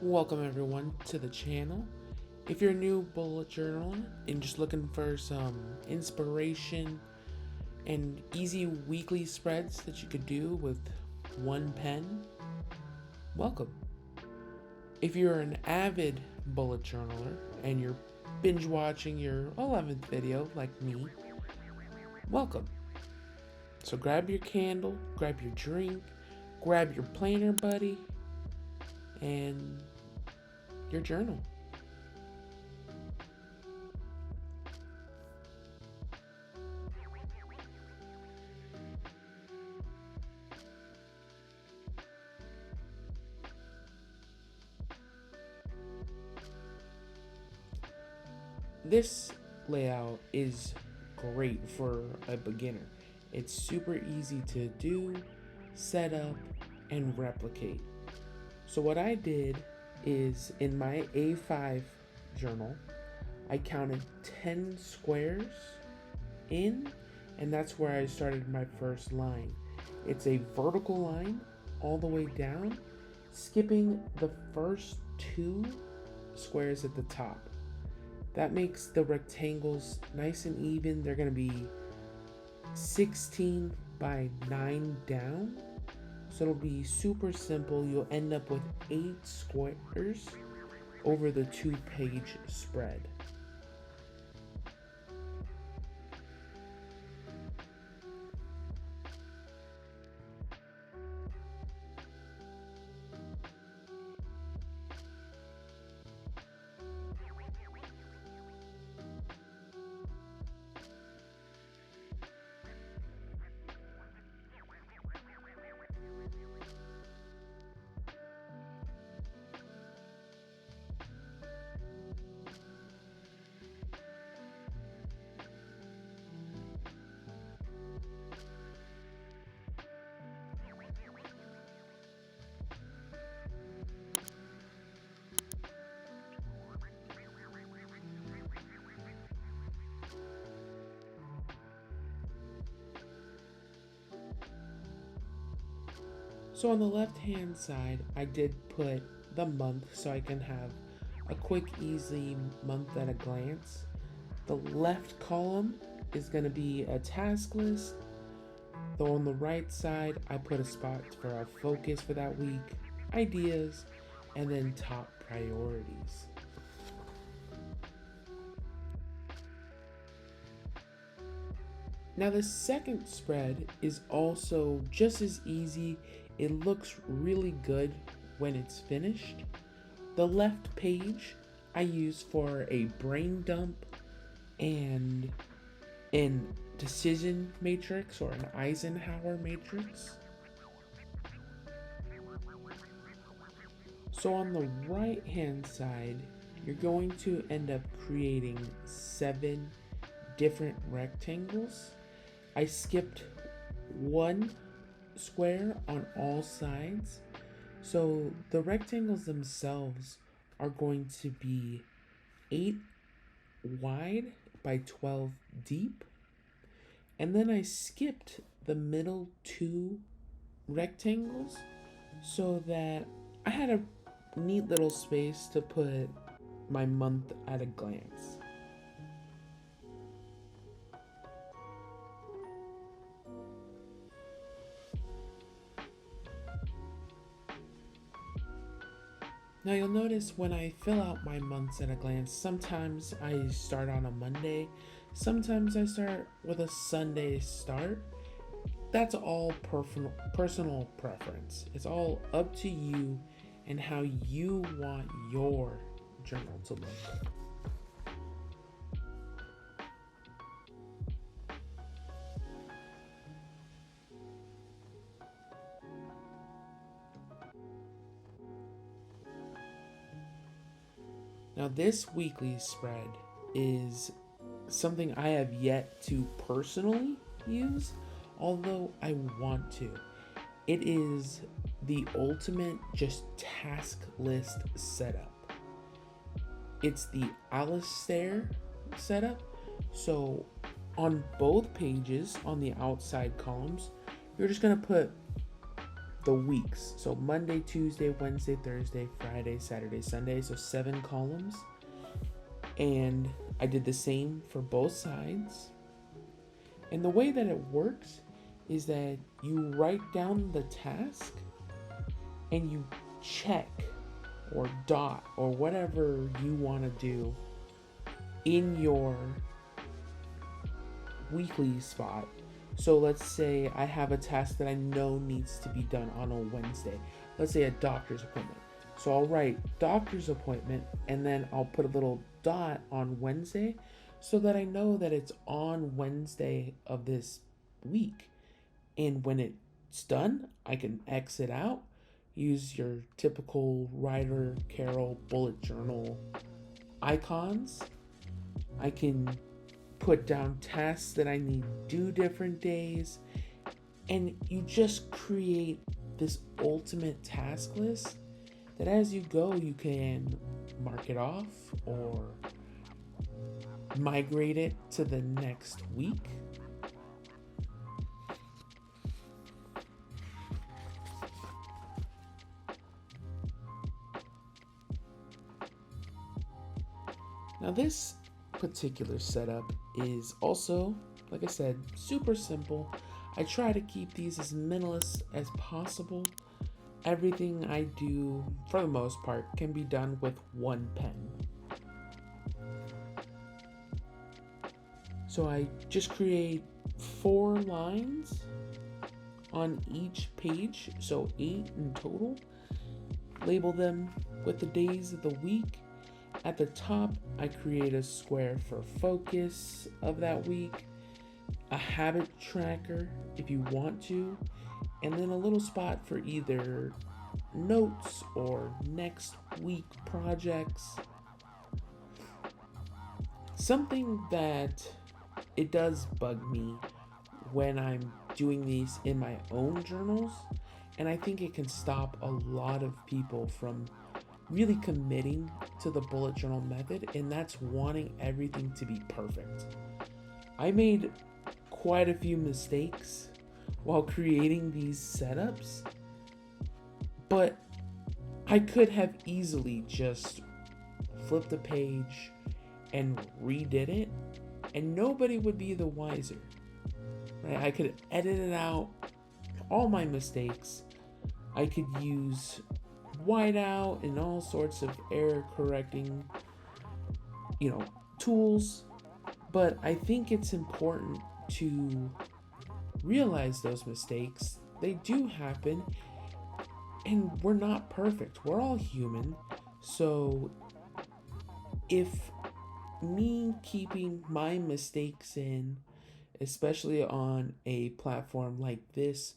Welcome everyone to the channel. If you're a new bullet journaler and just looking for some inspiration and easy weekly spreads that you could do with one pen, welcome. If you're an avid bullet journaler and you're binge watching your 11th video like me, welcome. So grab your candle, grab your drink, grab your planner buddy, and your journal. This layout is great for a beginner. It's super easy to do, set up, and replicate. So what I did is in my A5 journal, I counted 10 squares in, and that's where I started my first line. It's a vertical line all the way down, skipping the first two squares at the top. That makes the rectangles nice and even. They're going to be 16 by 9 down. So it'll be super simple. You'll end up with 8 squares over the 2-page spread. So on the left hand side, I did put the month so I can have a quick, easy month at a glance. The left column is going to be a task list. Though on the right side, I put a spot for our focus for that week, ideas, and then top priorities. Now the second spread is also just as easy. It looks really good when it's finished. The left page I use for a brain dump and an decision matrix or an Eisenhower matrix. So on the right hand side, you're going to end up creating 7 different rectangles. I skipped one square on all sides. So the rectangles themselves are going to be 8 wide by 12 deep. And then I skipped the middle 2 rectangles so that I had a neat little space to put my month at a glance. Now you'll notice when I fill out my months at a glance, sometimes I start on a Monday, sometimes I start with a Sunday start. That's all personal preference. It's all up to you and how you want your journal to look. Now this weekly spread is something I have yet to personally use, although I want to. It is the ultimate just task list setup. It's the Alistair setup. So on both pages, on the outside columns, you're just gonna put the weeks. So Monday, Tuesday, Wednesday, Thursday, Friday, Saturday, Sunday. So 7 columns. And I did the same for both sides. And the way that it works is that you write down the task and you check or dot or whatever you want to do in your weekly spot. So let's say I have a task that I know needs to be done on a Wednesday. Let's say a doctor's appointment. So I'll write doctor's appointment and then I'll put a little dot on Wednesday so that I know that it's on Wednesday of this week. And when it's done, I can exit out, use your typical Ryder Carroll bullet journal icons. I can put down tasks that I need to do different days. And you just create this ultimate task list that as you go, you can mark it off or migrate it to the next week. Now this particular setup is also, like I said, super simple. I try to keep these as minimalist as possible. Everything I do, for the most part, can be done with one pen. So I just create 4 lines on each page, so 8 in total. Label them with the days of the week. At the top, I create a square for focus of that week, a habit tracker if you want to, and then a little spot for either notes or next week projects. Something that it does bug me when I'm doing these in my own journals, and I think it can stop a lot of people from really committing to the bullet journal method, and that's wanting everything to be perfect. I made quite a few mistakes while creating these setups, but I could have easily just flipped a page and redid it, and nobody would be the wiser. Right? I could edit it out, all my mistakes. I could use whiteout and all sorts of error correcting, tools. But I think it's important to realize those mistakes. They do happen, and we're not perfect. We're all human. So if me keeping my mistakes in, especially on a platform like this,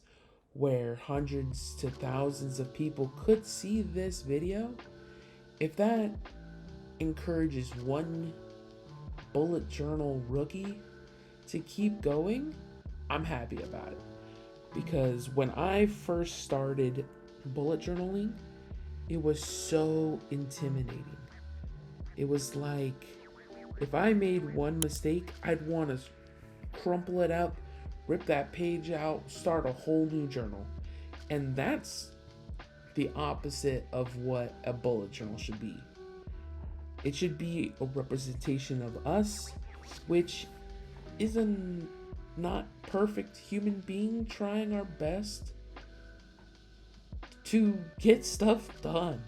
where hundreds to thousands of people could see this video, if that encourages one bullet journal rookie to keep going, I'm happy about it. Because when I first started bullet journaling, it was so intimidating. It was like, if I made one mistake, I'd want to crumple it up, rip that page out, start a whole new journal. And that's the opposite of what a bullet journal should be. It should be a representation of us, which is a not perfect human being trying our best to get stuff done.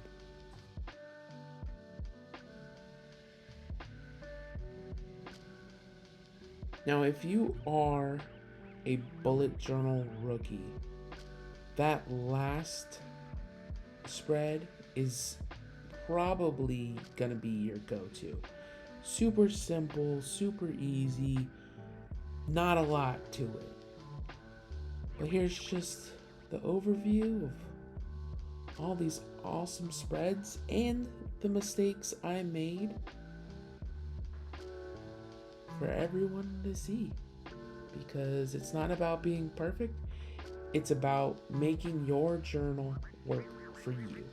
Now, if you are a bullet journal rookie, that last spread is probably gonna be your go-to. Super simple, super easy, not a lot to it. But here's just the overview of all these awesome spreads and the mistakes I made for everyone to see. Because it's not about being perfect, it's about making your journal work for you.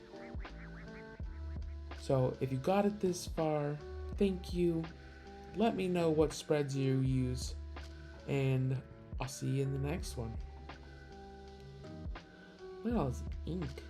So if you got it this far, thank you. Let me know what spreads you use, and I'll see you in the next one. Look at all this ink.